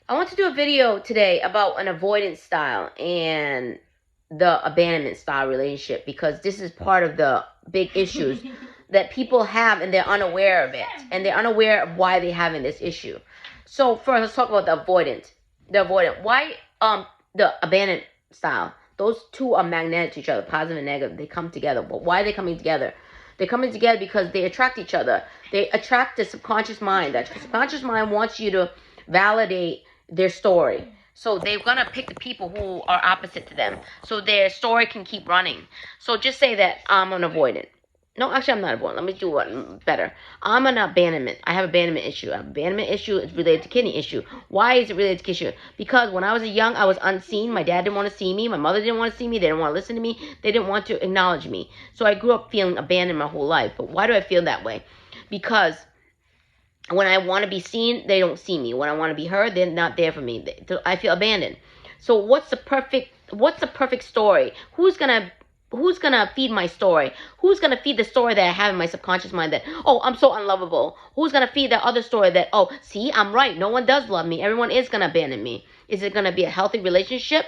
I want to do a video today about an avoidance style and the abandonment style relationship, because this is part of the big issues that people have and they're unaware of it, and they're unaware of why they're having this issue. So first, let's talk about the avoidant. The avoidant. Why the abandonment style? Those two are magnetic to each other, positive and negative. They come together. But why are they coming together? They're coming together because they attract each other. They attract the subconscious mind. That subconscious mind wants you to validate their story. So they're gonna pick the people who are opposite to them, so their story can keep running. So just say that I'm an avoidant. No, actually, I'm not avoidant. Let me do one better. I'm an abandonment. I have abandonment issue. Abandonment issue is related to kidney issue. Why is it related to kidney issue? Because when I was young, I was unseen. My dad didn't want to see me. My mother didn't want to see me. They didn't want to listen to me. They didn't want to acknowledge me. So I grew up feeling abandoned my whole life. But why do I feel that way? Because when I want to be seen, they don't see me. When I want to be heard, they're not there for me. I feel abandoned. So what's the perfect story? Who's gonna feed my story? Who's gonna feed the story that I have in my subconscious mind that, oh, I'm so unlovable? Who's gonna feed that other story that, oh, see, I'm right, no one does love me, everyone is gonna abandon me? Is it gonna be a healthy relationship?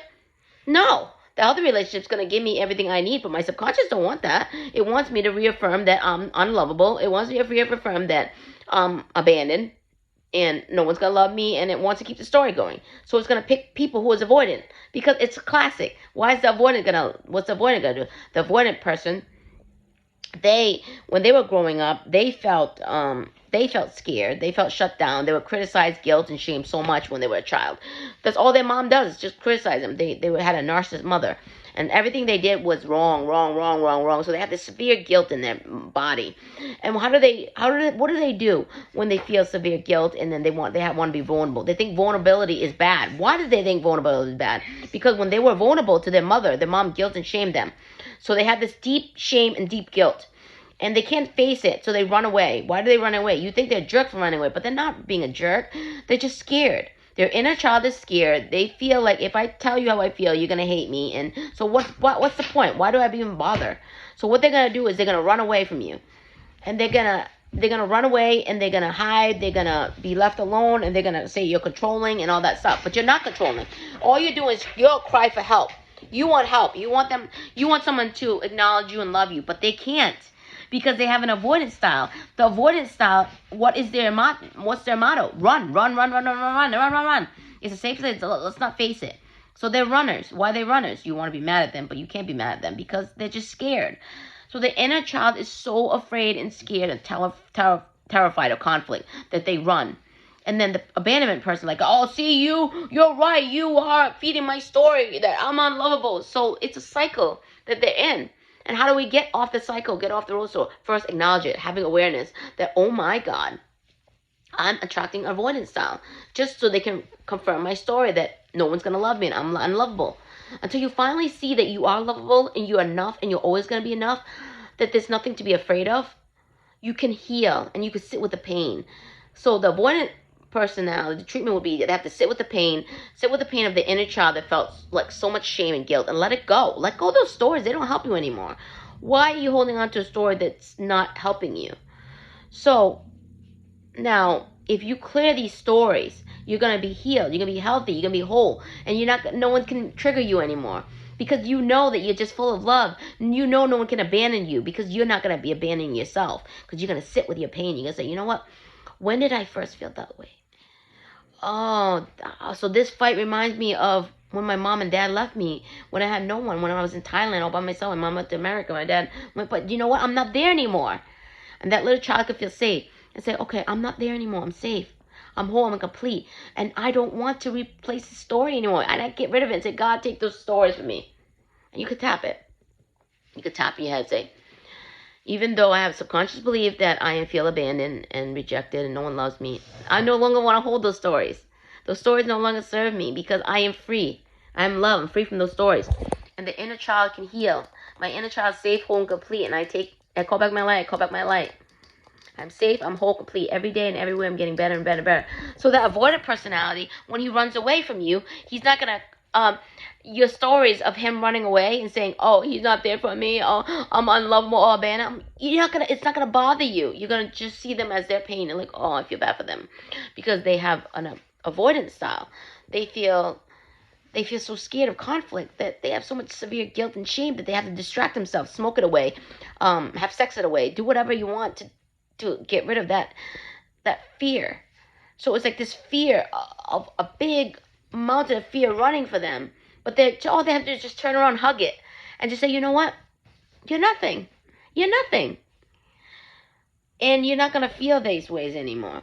No. The healthy relationship's gonna give me everything I need, but my subconscious don't want that. It wants me to reaffirm that I'm unlovable. It wants me to reaffirm that I'm abandoned and no one's gonna love me, and it wants to keep the story going. So it's gonna pick people who is avoidant, because it's a classic. What's the avoidant gonna do? The avoidant person, when they were growing up, they felt scared, they felt shut down, they were criticized, guilt, and shame so much when they were a child. That's all their mom does, is just criticize them. They had a narcissist mother, and everything they did was wrong. So they have this severe guilt in their body. And what do they do when they feel severe guilt and then they want to be vulnerable? They think vulnerability is bad. Why do they think vulnerability is bad? Because when they were vulnerable to their mom guilt and shamed them. So they have this deep shame and deep guilt, and they can't face it, so they run away. Why do they run away? You think they're a jerk for running away, but they're not being a jerk. They're just scared. Their inner child is scared. They feel like, if I tell you how I feel, you're gonna hate me. And so what's the point? Why do I even bother? So what they're gonna do is they're gonna run away from you, and they're gonna run away, and they're gonna hide. They're gonna be left alone, and they're gonna say you're controlling and all that stuff. But you're not controlling. All you're doing is you'll cry for help. You want help. You want someone to acknowledge you and love you, but they can't, because they have an avoidance style. The avoidance style, what's their motto? Run. It's a safe place. Let's not face it. So they're runners. Why are they runners? You want to be mad at them, but you can't be mad at them because they're just scared. So the inner child is so afraid and scared and terrified of conflict that they run. And then the abandonment person, like, oh, see, you're right. You are feeding my story that I'm unlovable. So it's a cycle that they're in. And how do we get off the cycle, get off the road? So first, acknowledge it, having awareness that, oh my God, I'm attracting avoidance style, just so they can confirm my story that no one's going to love me and I'm unlovable. Until you finally see that you are lovable and you're enough and you're always going to be enough, that there's nothing to be afraid of, you can heal and you can sit with the pain. So the avoidant personality, the treatment would be they have to sit with the pain of the inner child that felt like so much shame and guilt, and let it go. Let go of those stories. They don't help you anymore. Why are you holding on to a story that's not helping you? So now, if you clear these stories, you're going to be healed, you're going to be healthy, you're going to be whole, and no one can trigger you anymore, because you know that you're just full of love, and you know no one can abandon you, because you're not going to be abandoning yourself, because you're going to sit with your pain. You're going to say, you know what, when did I first feel that way? Oh, so this fight reminds me of when my mom and dad left me, when I had no one, when I was in Thailand all by myself. My mom went to America, my dad went, but you know what? I'm not there anymore. And that little child could feel safe and say, okay, I'm not there anymore. I'm safe. I'm whole. I'm complete. And I don't want to replace the story anymore. And I get rid of it and say, God, take those stories from me. And you could tap it. You could tap in your head and say, even though I have subconscious belief that I feel abandoned and rejected and no one loves me, I no longer want to hold those stories. Those stories no longer serve me, because I am free. I am love. I'm free from those stories. And the inner child can heal. My inner child is safe, whole, and complete. And I call back my light. I call back my light. I'm safe. I'm whole, complete. Every day and everywhere I'm getting better and better and better. So the avoidant personality, when he runs away from you, he's not going to... your stories of him running away and saying, oh, he's not there for me, oh, I'm unlovable or abandoned, it's not gonna bother you. You're gonna just see them as their pain and like, oh, I feel bad for them, because they have avoidance style. They feel so scared of conflict that they have so much severe guilt and shame that they have to distract themselves, smoke it away, have sex it away, do whatever you want to get rid of that fear. So it's like this fear of a big mountain of fear running for them. But all they have to do is just turn around, hug it, and just say, you know what? You're nothing. You're nothing. And you're not going to feel these ways anymore.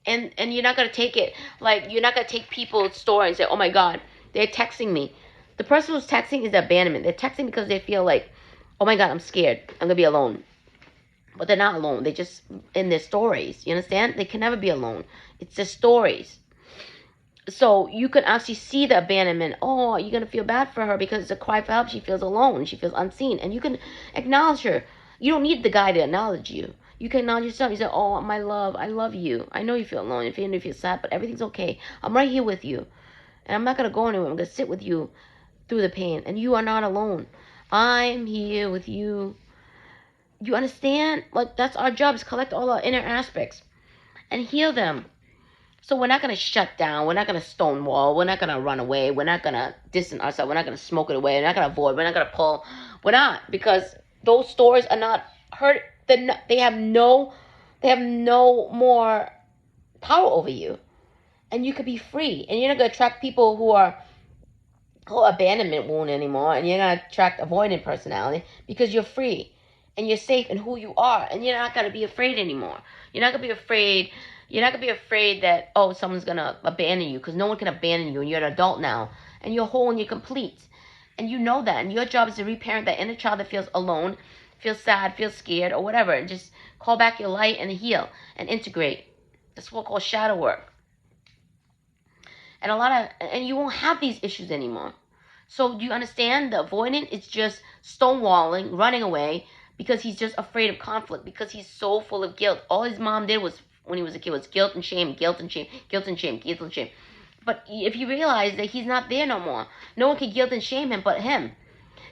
And you're not going to take it, like, you're not going to take people's story and say, oh my God, they're texting me. The person who's texting is abandonment. They're texting because they feel like, oh my God, I'm scared. I'm going to be alone. But they're not alone. They're just in their stories. You understand? They can never be alone. It's their stories. So you can actually see the abandonment. Oh, you're going to feel bad for her because it's a cry for help. She feels alone. She feels unseen. And you can acknowledge her. You don't need the guy to acknowledge you. You can acknowledge yourself. You say, oh, my love, I love you. I know you feel alone. You feel sad, but everything's okay. I'm right here with you. And I'm not going to go anywhere. I'm going to sit with you through the pain. And you are not alone. I'm here with you. You understand? Like, that's our job, is collect all our inner aspects and heal them. So we're not going to shut down. We're not going to stonewall. We're not going to run away. We're not going to distance ourselves. We're not going to smoke it away. We're not going to avoid. We're not going to pull. We're not, because those stories are not hurt. They have no more power over you. And you could be free. And you're not going to attract people who are abandonment wound anymore. And you're not going to attract avoidant personality, because you're free. And you're safe in who you are. And you're not going to be afraid anymore. You're not going to be afraid. You're not going to be afraid that, oh, someone's going to abandon you, because no one can abandon you. And you're an adult now. And you're whole and you're complete. And you know that. And your job is to reparent that inner child that feels alone, feels sad, feels scared, or whatever. And just call back your light and heal and integrate. That's what we call shadow work. And you won't have these issues anymore. So do you understand? The avoidant is just stonewalling, running away, because he's just afraid of conflict, because he's so full of guilt. All his mom did was, when he was a kid, was guilt and shame, guilt and shame, guilt and shame, guilt and shame. But if you realize that he's not there no more, no one can guilt and shame him but him.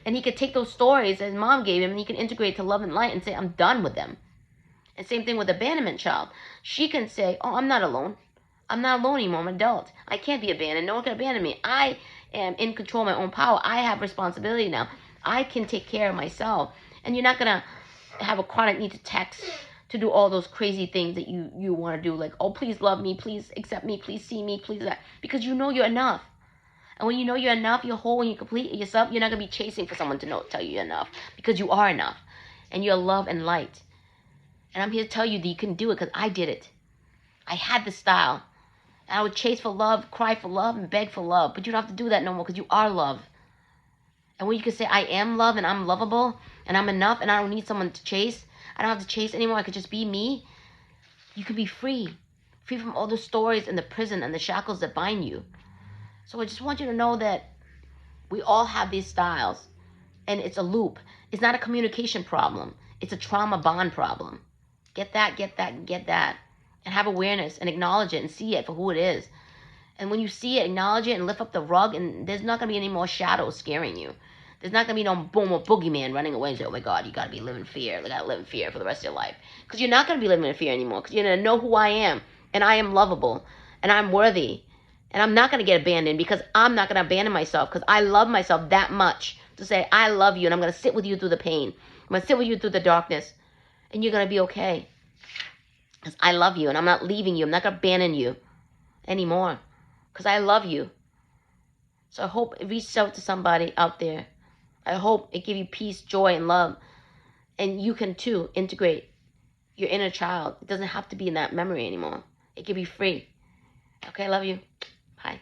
And he could take those stories that his mom gave him and he can integrate to love and light and say, I'm done with them. And same thing with abandonment child. She can say, oh, I'm not alone. I'm not alone anymore. I'm an adult. I can't be abandoned. No one can abandon me. I am in control of my own power. I have responsibility now. I can take care of myself. And you're not going to have a chronic need to text to do all those crazy things that you want to do. Like, oh, please love me. Please accept me. Please see me. Please that. Because you know you're enough. And when you know you're enough, you're whole and you're complete yourself, you're not going to be chasing for someone to tell you you're enough. Because you are enough. And you're love and light. And I'm here to tell you that you can do it, because I did it. I had the style. And I would chase for love, cry for love, and beg for love. But you don't have to do that no more, because you are love. And when you can say, I am love and I'm lovable and I'm enough and I don't need someone to chase. I don't have to chase anymore. I could just be me. You can be free. Free from all the stories and the prison and the shackles that bind you. So I just want you to know that we all have these styles. And it's a loop. It's not a communication problem. It's a trauma bond problem. Get that, get that, and get that. And have awareness and acknowledge it and see it for who it is. And when you see it, acknowledge it and lift up the rug, and there's not going to be any more shadows scaring you. There's not going to be no more boogeyman running away and say, oh my God, you got to be living in fear. You got to live in fear for the rest of your life. Because you're not going to be living in fear anymore, because you're going to know who I am. And I am lovable. And I'm worthy. And I'm not going to get abandoned, because I'm not going to abandon myself, because I love myself that much to say, I love you, and I'm going to sit with you through the pain. I'm going to sit with you through the darkness. And you're going to be okay. Because I love you, and I'm not leaving you. I'm not going to abandon you anymore. Because I love you. So I hope it reaches out to somebody out there. I hope it gives you peace, joy, and love. And you can, too, integrate your inner child. It doesn't have to be in that memory anymore. It can be free. Okay, love you. Bye.